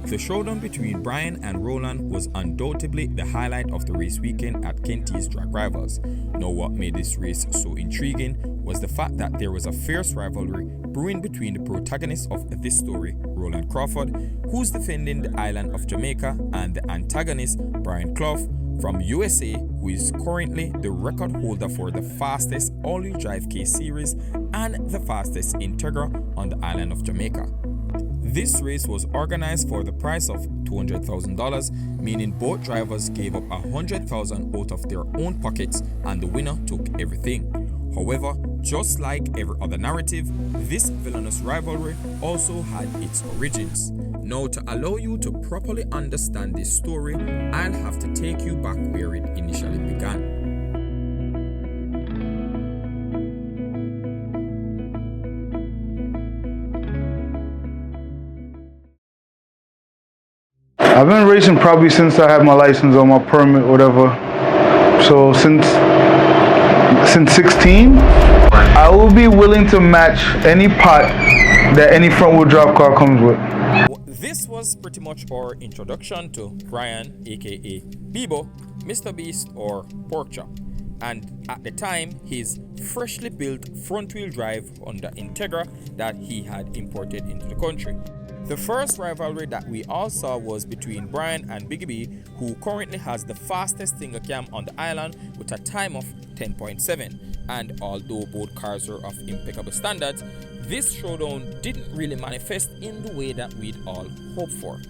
The showdown between Brian and Roland was undoubtedly the highlight of the race weekend at Kenty's Drag Rivals. Now, what made this race so intriguing was the fact that there was a fierce rivalry brewing between the protagonists of this story, Roland Crawford, who's defending the island of Jamaica, and the antagonist, Brian Clough, from USA, who is currently the record holder for the fastest all-wheel drive K series and the fastest Integra on the island of Jamaica. This race was organized for the price of $200,000, meaning both drivers gave up $100,000 out of their own pockets and the winner took everything. However, just like every other narrative, this villainous rivalry also had its origins. Now, to allow you to properly understand this story, I'll have to take you back where it initially began. I've been racing probably since I had my license or my permit, whatever. So since 16, I will be willing to match any pot that any front-wheel drive car comes with. This was pretty much our introduction to Brian aka Bebo, Mr. Beast or Porkchop, and at the time his freshly built front-wheel drive Honda Integra that he had imported into the country. The first rivalry that we all saw was between Brian and Biggie B, who currently has the fastest single cam on the island with a time of 10.7. And although both cars were of impeccable standards, this showdown didn't really manifest in the way that we'd all hoped for.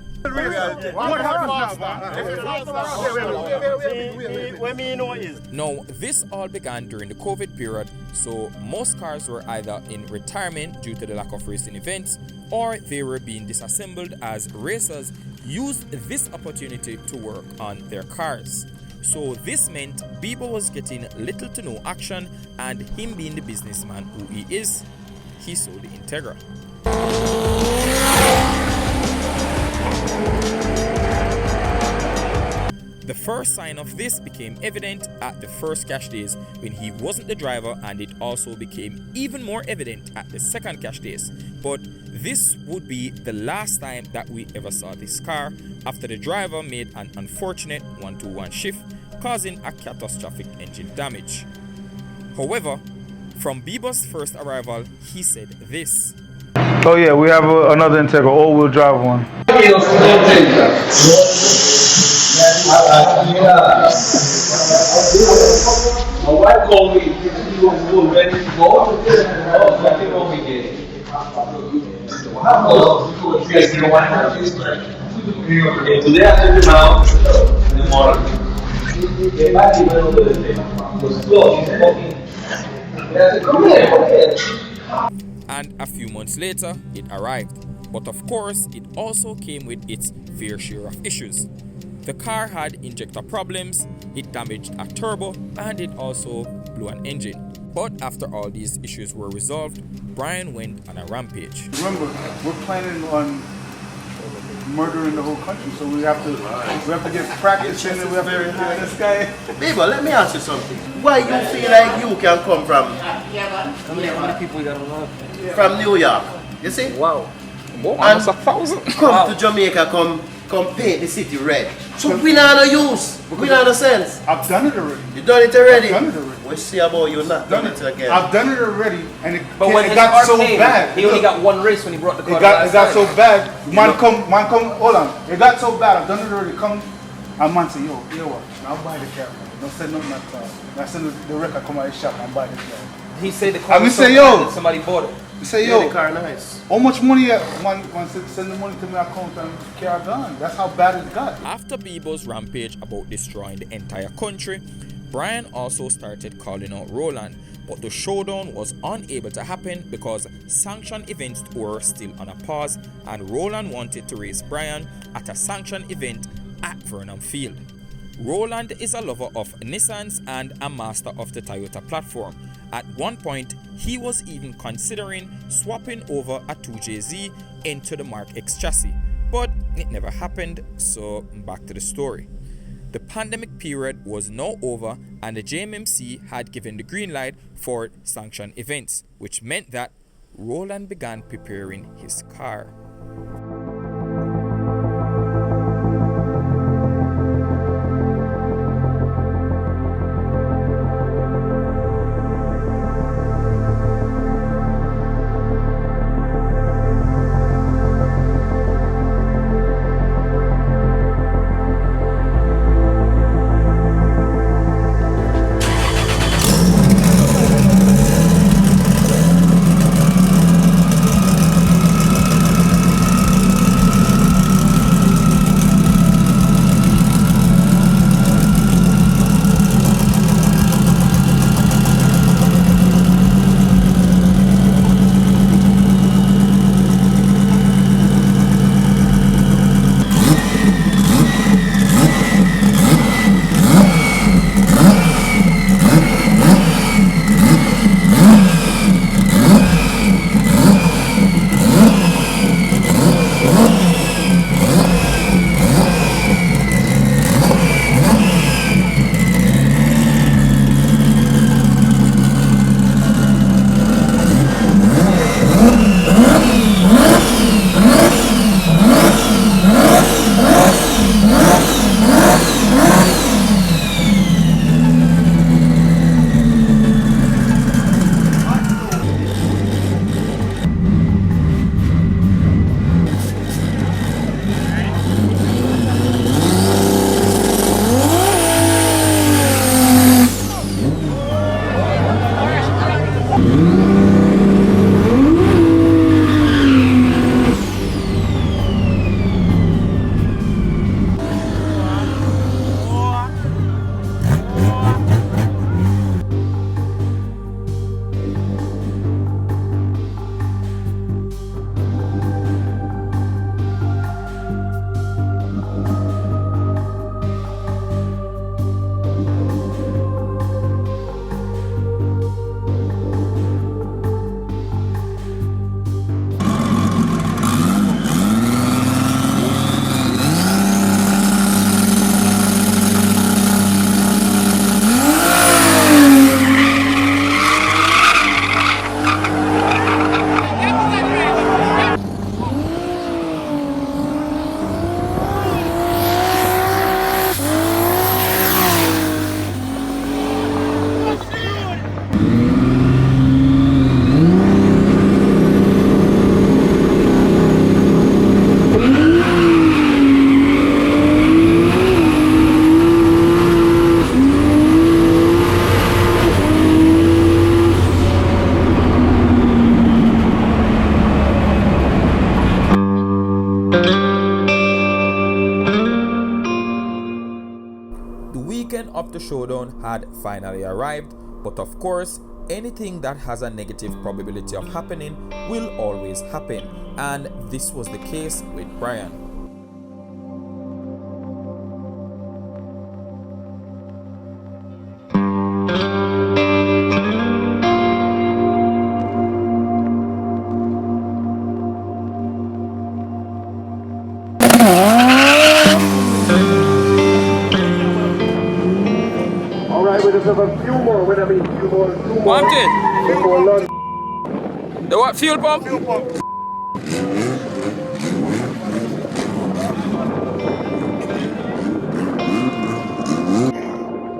Now, this all began during the COVID period, so most cars were either in retirement due to the lack of racing events, or they were being disassembled as racers used this opportunity to work on their cars. So this meant Bebo was getting little to no action, and him being the businessman who he is, he sold the Integra. The first sign of this became evident at the first cash days when he wasn't the driver, and it also became even more evident at the second cash days. But this would be the last time that we ever saw this car after the driver made an unfortunate 1-2-1 shift, causing a catastrophic engine damage. However, from Bebo's first arrival, he said this. Oh yeah, we have another Integra, all-wheel drive one. My wife called me. She was ready to go. I think what we did. Today I took him out in the morning. And a few months later, it arrived. But of course, it also came with its fair share of issues. The car had injector problems, it damaged a turbo, and it also blew an engine. But after all these issues were resolved, Brian went on a rampage. Remember, we're planning on murdering the whole country, so we have to get practice in it. We have to get this guy. Bebo, let me ask you something. Why you feel like you can come from? How many people you got on love? From New York? You see? Wow. Almost 1,000. Come to Jamaica, come paint the city red. So we not no use. We not no sense. I've done it already. You done it already? I've done it already. We see about you not done it again. I've done it already, and it But got so bad. He only got one race when he brought the car. It got so bad. Man come, hold on. It got so bad. I've done it already. Come, and man say, yo what? I'll buy the car. Don't say nothing at all. I send the record come out of the shop and buy the car. He said the car I was say, so yo. bad that somebody bought it. You say, yo, the car nice. How much money one send the money to my account and car gone? That's how bad it got. After Bebo's rampage about destroying the entire country, Brian also started calling out Roland, but the showdown was unable to happen because sanctioned events were still on a pause, and Roland wanted to race Brian at a sanctioned event at Vernon Field. Roland is a lover of Nissans and a master of the Toyota platform. At one point, he was even considering swapping over a 2JZ into the Mark X chassis, but it never happened, so back to the story. The pandemic period was now over, and the JMMC had given the green light for sanctioned events, which meant that Roland began preparing his car. of the showdown had finally arrived, but of course, anything that has a negative probability of happening will always happen, and this was the case with Brian. The what fuel pump? Fuel pump.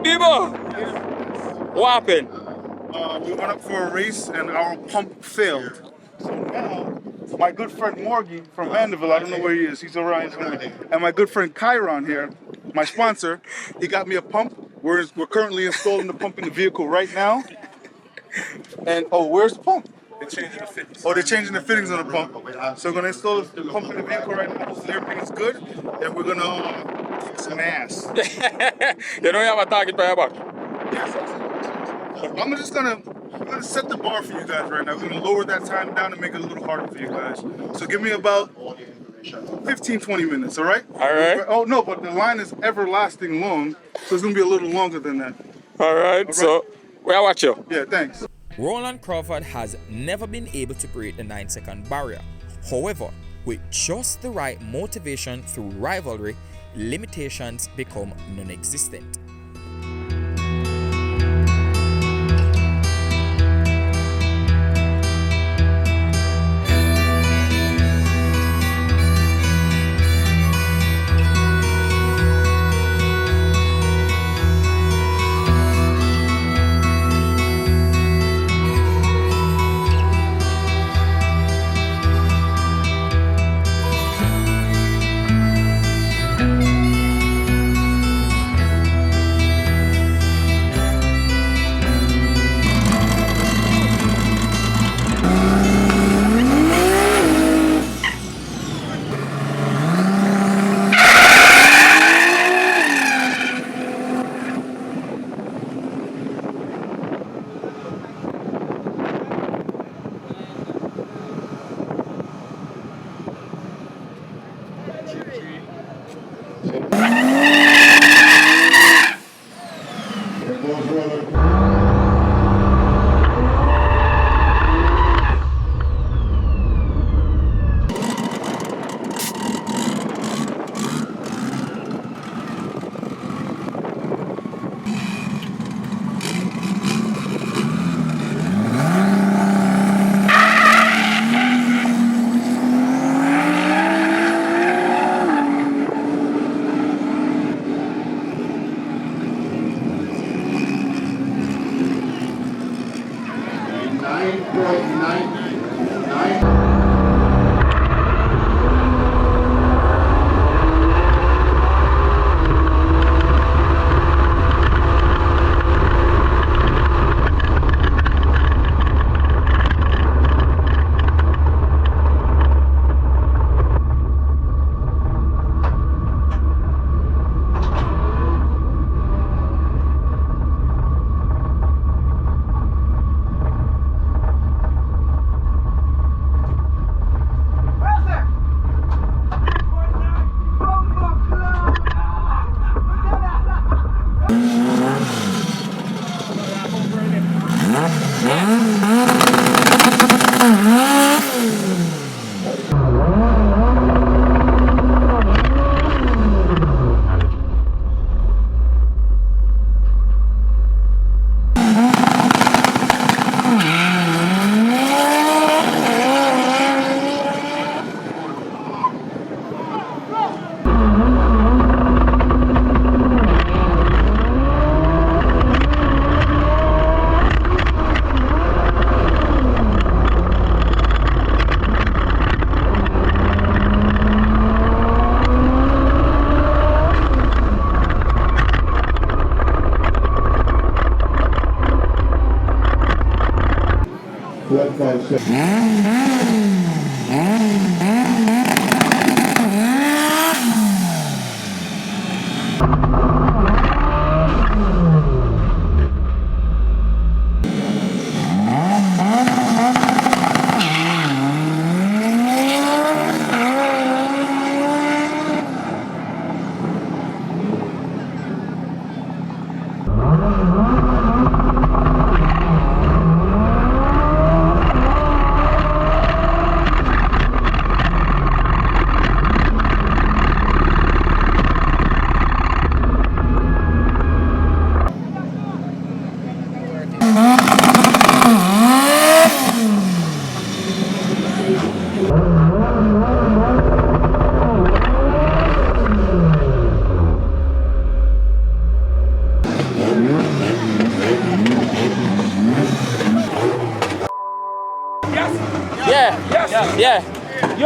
Bebo! What happened? We went up for a race and our pump failed. So now, my good friend Morgie from Vanderbilt, I don't know where he is, he's around, and my good friend Chiron here, my sponsor, he got me a pump. We're currently installing the pump in the vehicle right now. And, oh, where's the pump? They're changing the fittings. Oh, they're changing the fittings on the pump. So we're going to install the pump in the vehicle right now. So everything is good. And we're going to kick some ass. You don't have a target by your back? Yes. I'm just going to set the bar for you guys right now. We're going to lower that time down and make it a little harder for you guys. So give me about 15, 20 minutes, all right? All right. Oh, no, but the line is everlasting long. So it's going to be a little longer than that. All right. So, we'll watch you. Yeah, thanks. Roland Crawford has never been able to break the 9-second barrier. However, with just the right motivation through rivalry, limitations become non-existent.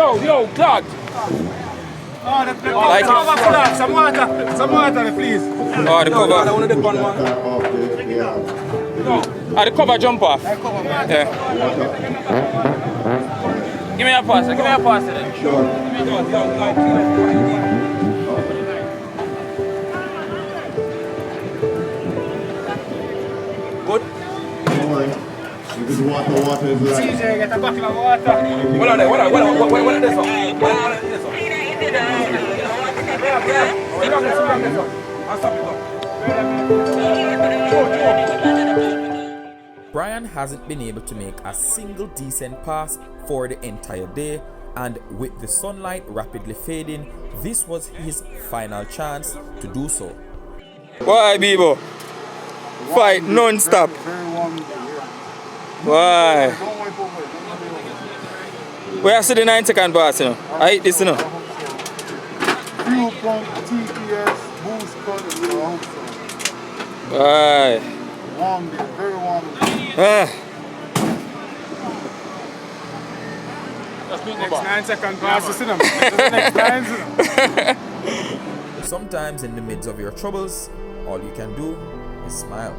Yo, clogged. Like it. Some water, please. Oh, the cover. The cover jump off. Yeah. Give me a pass. Then. Good. Water is like. CJ, get a bucket of water. What are this Brian hasn't been able to make a single decent pass for the entire day, and with the sunlight rapidly fading, this was his final chance to do so. Why, Bebo? Fight non-stop. Why? Where I see the 9-second pass, you know? I hate this, you know? Fuel pump, TPS, boost cut, and your house. Why? Warm day, very warm day. Next 9-second pass, you see them? Next 9 seconds. Sometimes in the midst of your troubles, all you can do is smile.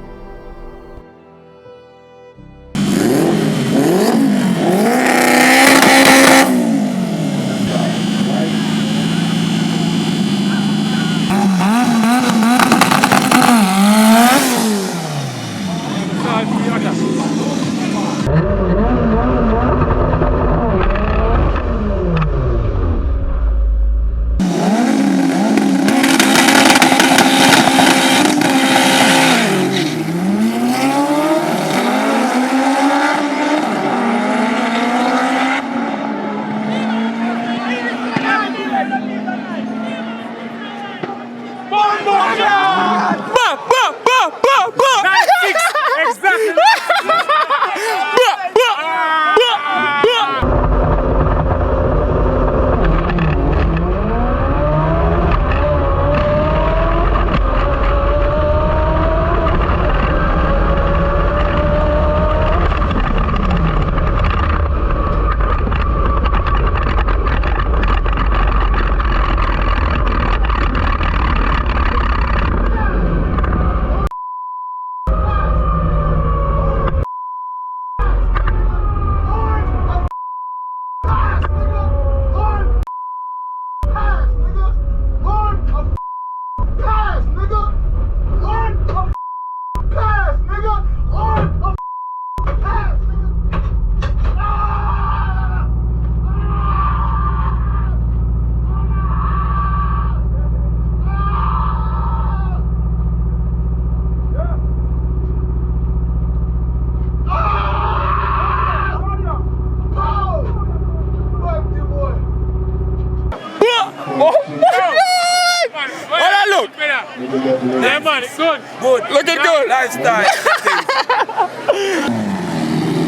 Yeah, man, it's good. Good. Look at good. Lifestyle.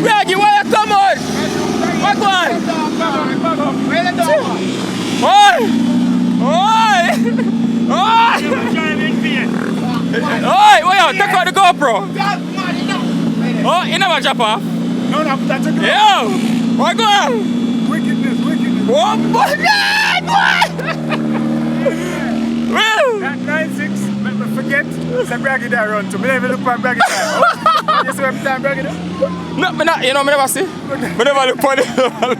Reggie, where you come on? What one? Oi! Oi! Oi! Oi! Where you? Take out the GoPro. Oh, you never jump off? No, that's a good. Yo! What going? Wickedness. Oh, boy! Well! That 9-6, let me forget. It's a braggy that run to me. Never look for braggy time. You see every time braggy there? No, you know, I never see. I never look for it.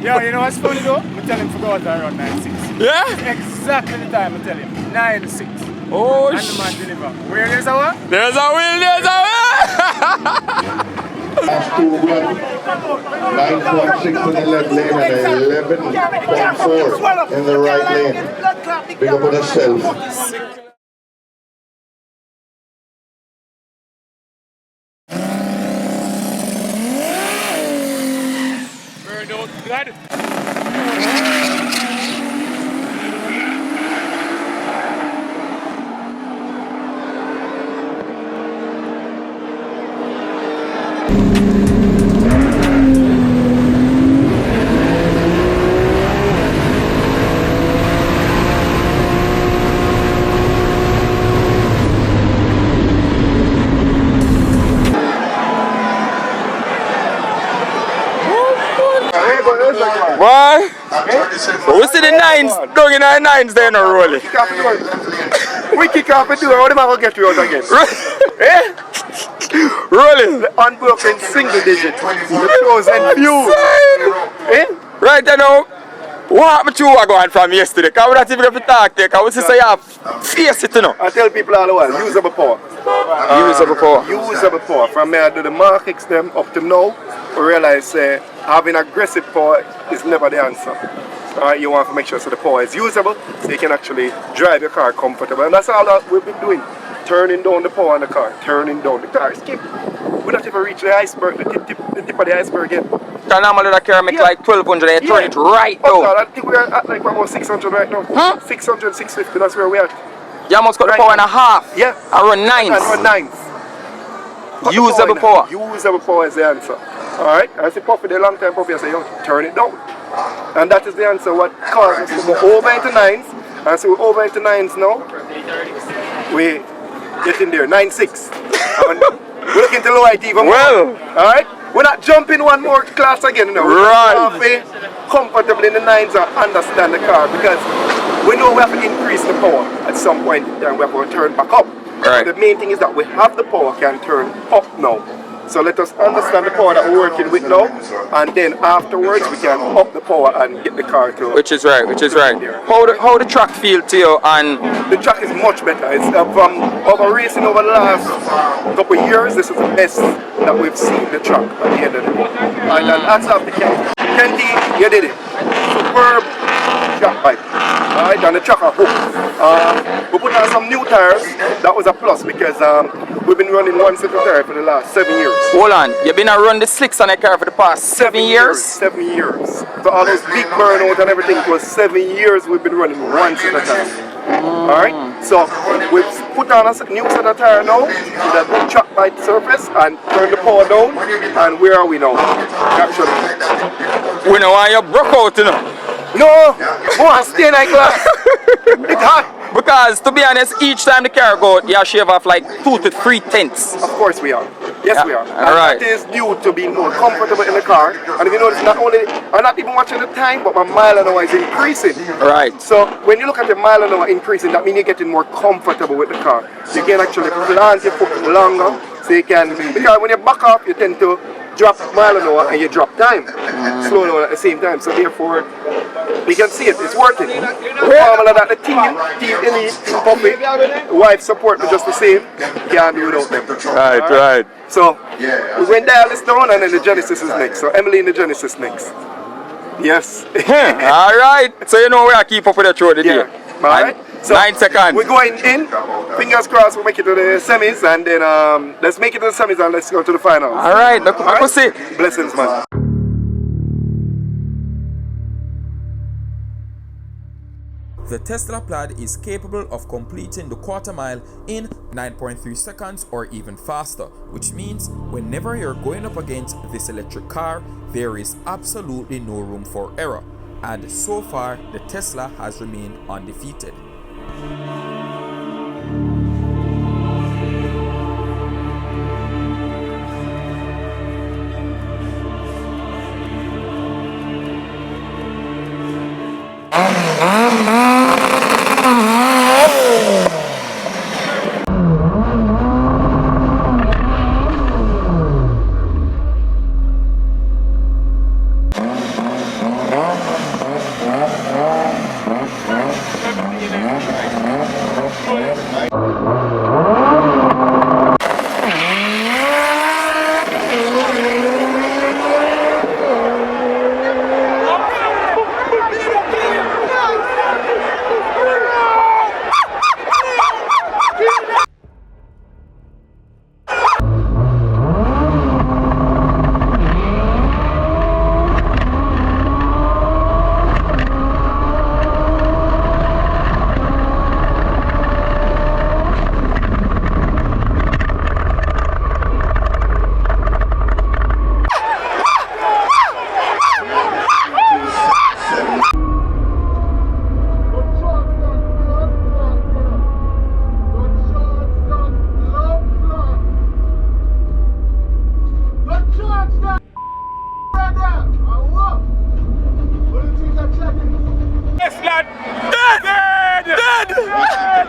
Yeah, you know what's funny though? I tell him to go out and run 9-6. Yeah? Exactly the time I tell him. 9-6. Oh, and the man deliver. Where there's a what? There's a will, there's a will! Last 2 1, 9.6 in the left lane and 11.4 in the right lane. Big up on yourself. Very good. Glad. But we see the nines, down in our nines there now, Rolly. Kick off the door. We kick off the door, how the man will get you out again? Eh? Rolling. The unbroken single digit. The chosen few. Eh? Right then now, what happened to you going from yesterday? Because we're not even going to talk there, because we say you have face it, you know. I tell people all the while, usable power. Usable power. Usable power. From here to the markets them up to now, we realize having aggressive power is never the answer. Alright, you want to make sure so the power is usable, so you can actually drive your car comfortable. And that's all that we've been doing. Turning down the power on the car, turning down the car. Skip. We don't even reach the iceberg, the tip of the iceberg yet. Because normally the car make like 1200 and turn it right down. down. I think we're at like about 600 right now. 600, 650, that's where we are. You almost got the power and a half. Yeah. And run nines. And run nines. Usable power. Usable power is the answer. Alright? I say Puffy, the long time Puffy, I say, yo, turn it down. And that is the answer what causes us to go over into nines. And so we're over into nines now. We get in there, 9.6. We're looking to lower it even more. Alright? We're not jumping one more class again, you know. We're comfortable in the nines and understand the car because we know we have to increase the power at some point in time. We have to turn back up. Right. The main thing is that we have the power can turn up now. So let us understand the power that we're working with now, and then afterwards we can up the power and get the car to. Which is right. How the track feel to you? And the track is much better. It's from over racing over the last couple of years. This is the best that we've seen the track at the end of the day. And that's after Kenty, you did it. Superb track bike. Alright, and the track are hooked. We put on some new tires. That was a plus because we've been running one set of tire for the last 7 years. Hold on, you've been running the slicks on the car for the past 7 years? 7 years. So all those big burnout and everything, it was 7 years we've been running one set of tire. Alright, so we've put on a new set of tire now with a good track bike surface and turn the power down. And where are we now? Actually, we know why you broke out, you know. No, more stay like glass. It's hot. Because to be honest, each time the car go, you shave off like 2 to 3 tenths. Of course we are. Yes, we are. Alright. That is due to being more comfortable in the car. And if you notice, not only I'm not even watching the time, but my mile an hour is increasing. Right. So when you look at the mile an hour increasing, that means you're getting more comfortable with the car. You can actually plant your foot longer, so you can. Because when you back off, you tend to drop mile an hour and you drop time. Slow down at the same time. So therefore, you can see it, it's working. The formula that the team Elite, Team Puppy, wife support me just the same, can't do without them. Right. So, we went dial this down and then the Genesis is next. So, Emily in the Genesis next. Yes. Alright, so you know where I keep up with the show today. Yeah. Alright. So 9 seconds. We're going in, fingers crossed we'll make it to the semis and then let's make it to the semis and let's go to the finals. Alright, look see. Blessings, man. The Tesla Plaid is capable of completing the quarter mile in 9.3 seconds or even faster, which means whenever you're going up against this electric car, there is absolutely no room for error. And so far, the Tesla has remained undefeated.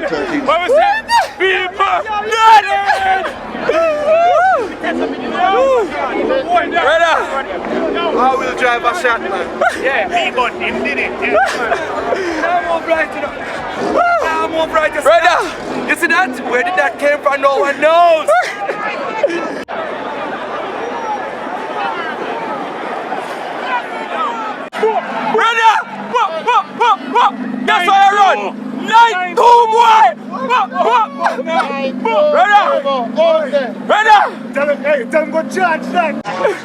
What was that? People! Brother! I will drive a shot, man. Yeah, me but him did it. Yeah. I'm more bright enough. I'm more bright as Brother! You see that? Where did that came from? No one knows. Brother! That's why I run! 9-2, boy! Brother! Tell him go charge that.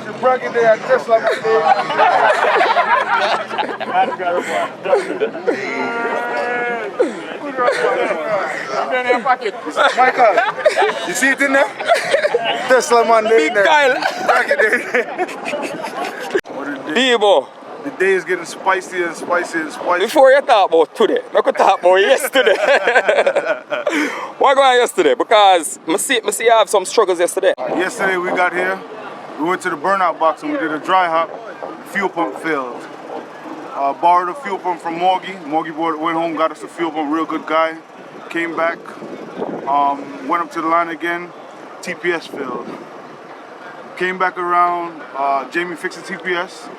You're bragging there just like Michael, you see it in there? Tesla man there. Big Kyle! Bebo, The day is getting spicier and spicier and spicier. before you talk about today, I could talk about yesterday. What going on yesterday? Because I see you have some struggles yesterday. Yesterday we got here, we went to the burnout box and we did a dry hop. Fuel pump failed. Borrowed a fuel pump from Morgie. Morgie went home, got us a fuel pump, real good guy. Came back, went up to the line again, TPS failed. Came back around, Jamie fixed the TPS,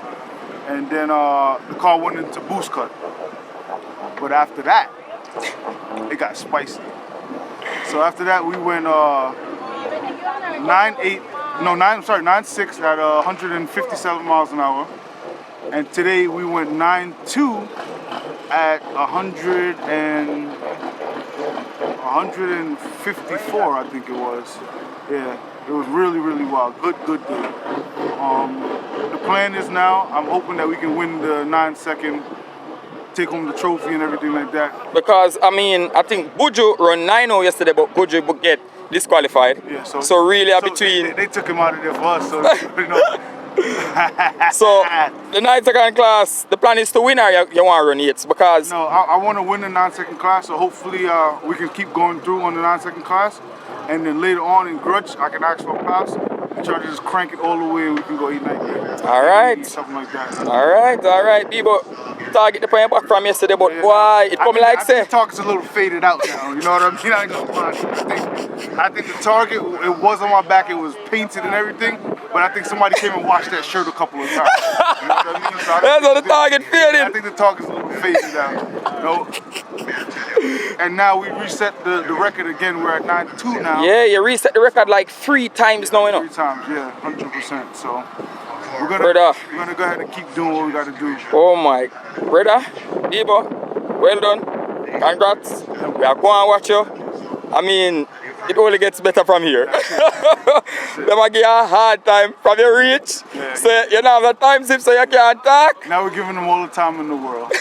and then the car went into boost cut. But after that, it got spicy. So after that, we went 9.6 at 157 miles an hour. And today we went 9.2 at 154, I think it was. Yeah, it was really, really wild. Good day. The plan is now, I'm hoping that we can win the 9-second, take home the trophy and everything like that. Because, I think Buju run 9-0 yesterday, but Buju would get disqualified. Yeah, so really between... They took him out of there for us, so you know. So the 9-second class, the plan is to win or you want to run 8s? Because no, I want to win the 9-second class, so hopefully we can keep going through on the 9-second class, and then later on in Grudge I can ask for a pass and try to just crank it all the way and we can go 8-9. All right. Something like that. All right. Bebo, target the point back from yesterday, but why it come like say? The target's a little faded out now, you know what I mean? I ain't gonna lie. I think the target, it was on my back, it was painted and everything, but I think somebody came and washed that shirt a couple of times. You know what I mean? So That's how the target faded. I think the target's a little faded out. You know? And now we reset the record again. We're at 9-2 now. Yeah, you reset the record like 3 times now, you know. 3 times, yeah, 100%. So we're gonna go ahead and keep doing what we gotta do. Oh my, brother, Eva, well done. Congrats. We are going to watch you. It only gets better from here. They might give you a hard time from your reach. Yeah. So you don't have the time zip so you can't talk. Now we're giving them all the time in the world.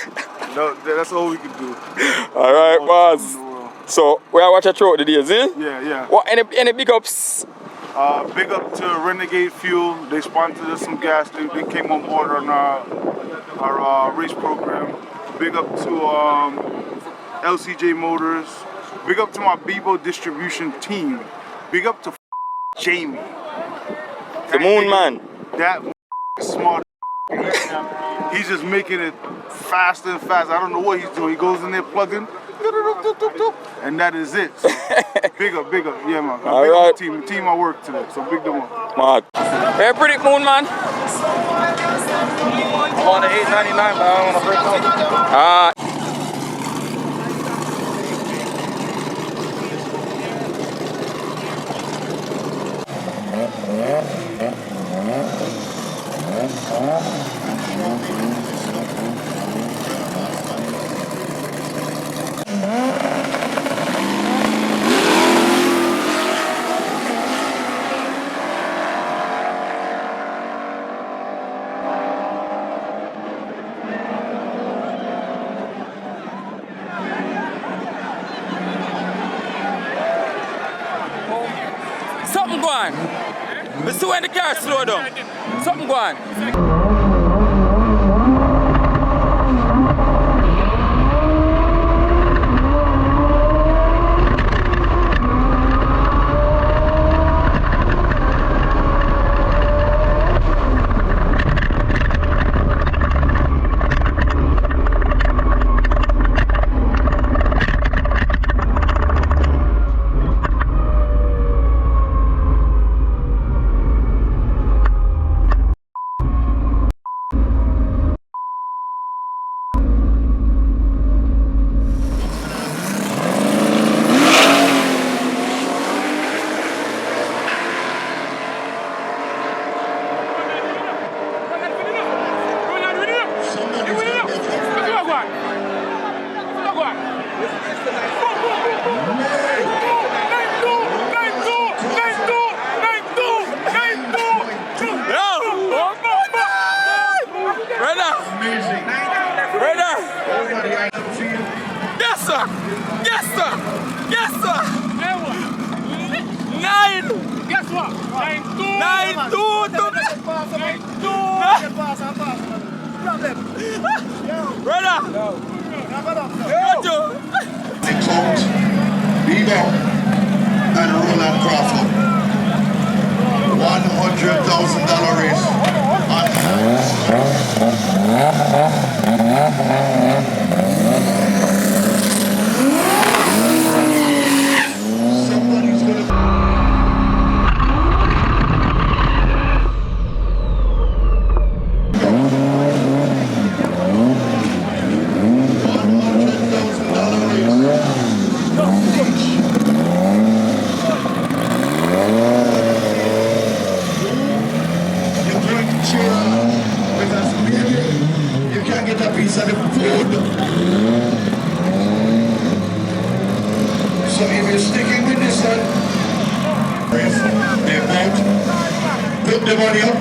No, that's all we can do. All right, boss. So we are watching throughout the days, eh? Yeah. What any big ups? Big up to Renegade Fuel. They sponsored us some gas. They came on board on our race program. Big up to LCJ Motors. Big up to my Bebo distribution team. Big up to Jamie. The moon man. That smart. He's just making it faster and faster. I don't know what he's doing. He goes in there, plugs in, and that is it. So, big up. Yeah, man. All big right. up the team I work today. So big them up. Mad. Hey, pretty moon man. I'm on the 899, but I don't want to break out. Something going. Let's see when the car slow down. Something going. sir! Yes, sir! Yes, sir! 9! Guess what? 9-2. 9-2! Brother! It's out. Bebo and Roland Crawford. $100,000 race. Somebody's gonna. You can't get a piece of the food. So if you're sticking with this one, they're out. Put the money up.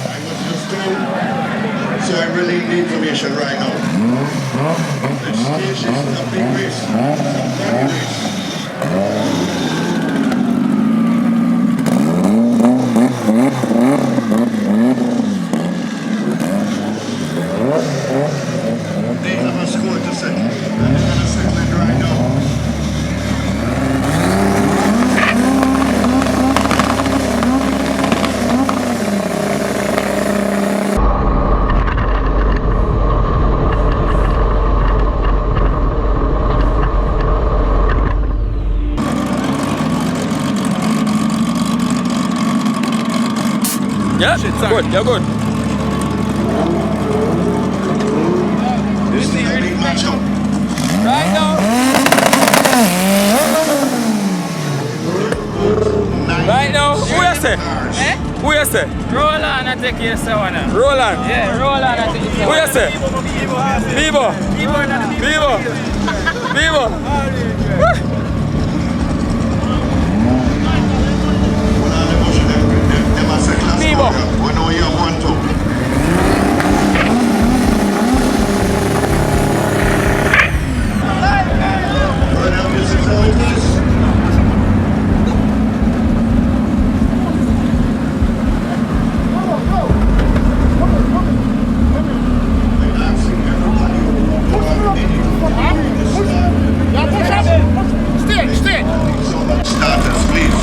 I was just told, so I'm relaying the information right now. The station is a big race. It's a big race. They have a score to set. They're going to settle it right now. Yeah, good, you're good. This is a big matchup. Right now. Right now, who you say? Who you say? Roland, I take you so one. Roland. Yeah, Roland, I take you so Who you say? Bebo. Bebo. Bebo. Bebo. We know you have one too. This is how it is. Starters, please.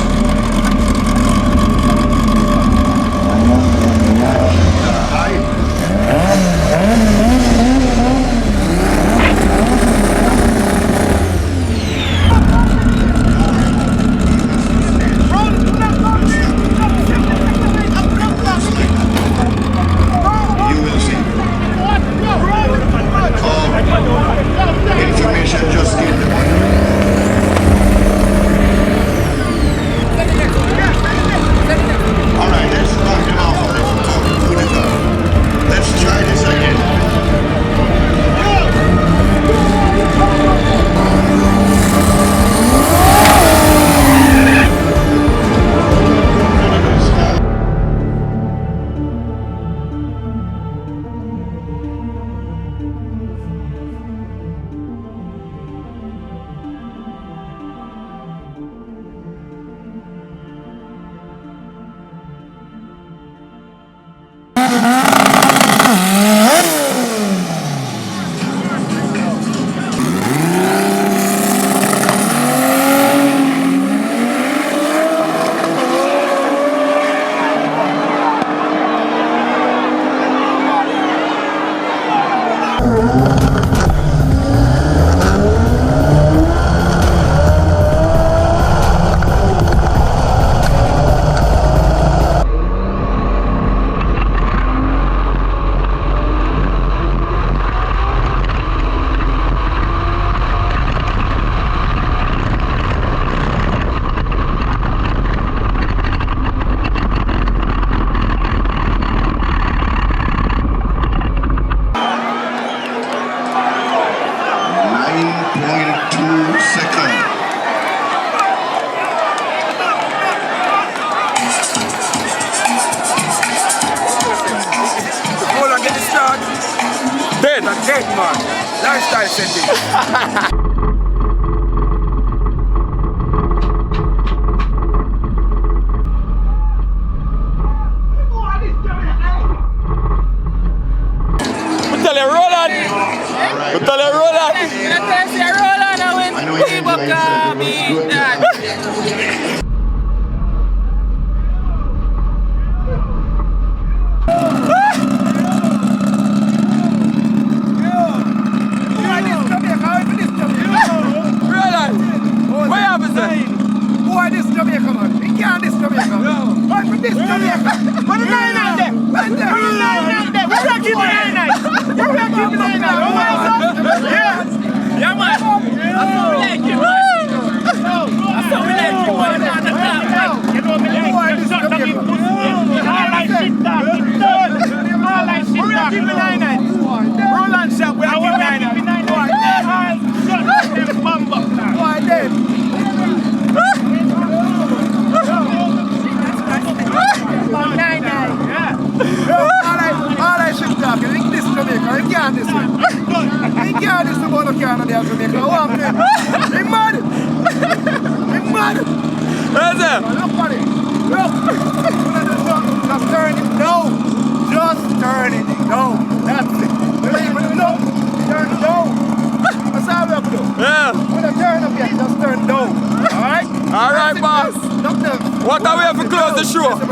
You will see. Information just came. All right, let's knock him off. Let's try this again. a dead man. Lifestyle setting. Tell you, Roland. Tell you, Roland. Roland, I went Eva Klean. What happens there? Boy, this Jamaica, man. He can't this Jamaica. Man, from this Jamaica. What the 9 out there? Right there. What the 9 out there? Where we keep the 9 out? Where we keep the 9 out? Yeah, man. That's how we like it, man. That's how we like it, man. On the top, man. You know me like it. Shut up, you pussy. All like shit talk. All like shit talk. Where we keep the 9 out? Roland shop, we keep the 9 out. Shut up, them bum up now. Why then? All I should talk is this Jamaica. He can't this one. He can't this one. He can't this Jamaica. What happened? He mad. He mad. Where's that? Look at it. Look. Just turn it. No. Just turn it. No. That's it. No. Turn it down. That's how we have to do. Yeah. When I turn up here, just turn down. Alright? Alright, boss. What are we have to close the show? It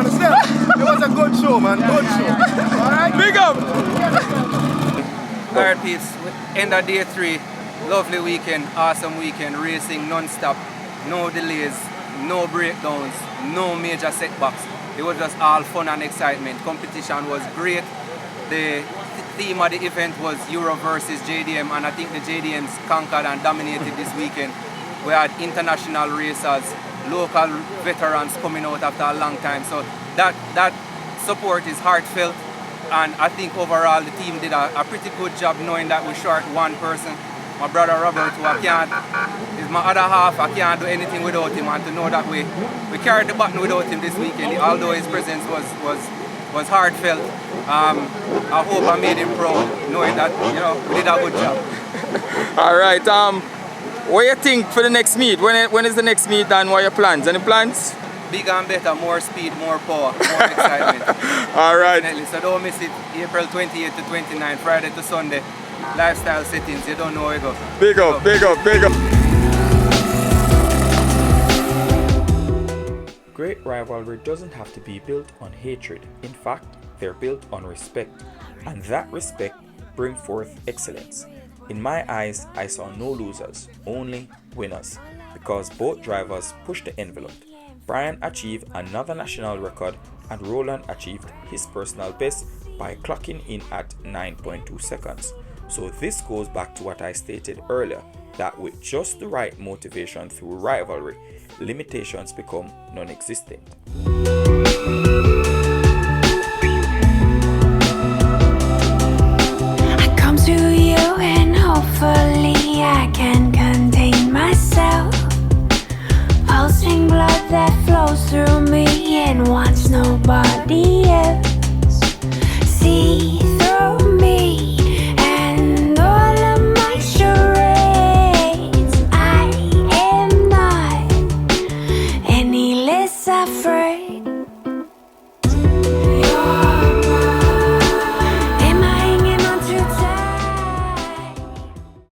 was a good show, man. Good show. Alright? Big up. Alright, peeps. End of day 3. Lovely weekend. Awesome weekend. Racing non-stop. No delays. No breakdowns. No major setbacks. It was just all fun and excitement. Competition was great. The theme of the event was Euro versus JDM, and I think the JDMs conquered and dominated this weekend. We had international racers, local veterans coming out after a long time, so that support is heartfelt, and I think overall the team did a pretty good job, knowing that we short one person. My brother Robert, who is my other half, I can't do anything without him, and to know that we carried the button without him this weekend, although his presence was heartfelt. I hope I made him proud, knowing that, you know, we did a good job. All right. What do you think for the next meet? When is the next meet, and what are your plans? Any plans? Bigger and better, more speed, more power, more excitement. All right. Definitely. So don't miss it. April 28th to 29th, Friday to Sunday. Lifestyle settings. You don't know where it goes. Big up, big up, big up. Great rivalry doesn't have to be built on hatred. In fact, they're built on respect, and that respect brings forth excellence. In my eyes, I saw no losers, only winners, because both drivers pushed the envelope. Brian achieved another national record, and Roland achieved his personal best by clocking in at 9.2 seconds. So this goes back to what I stated earlier, that with just the right motivation through rivalry, limitations become non-existent. I come to you and hopefully I can contain myself. Pulsing blood that flows through me and wants nobody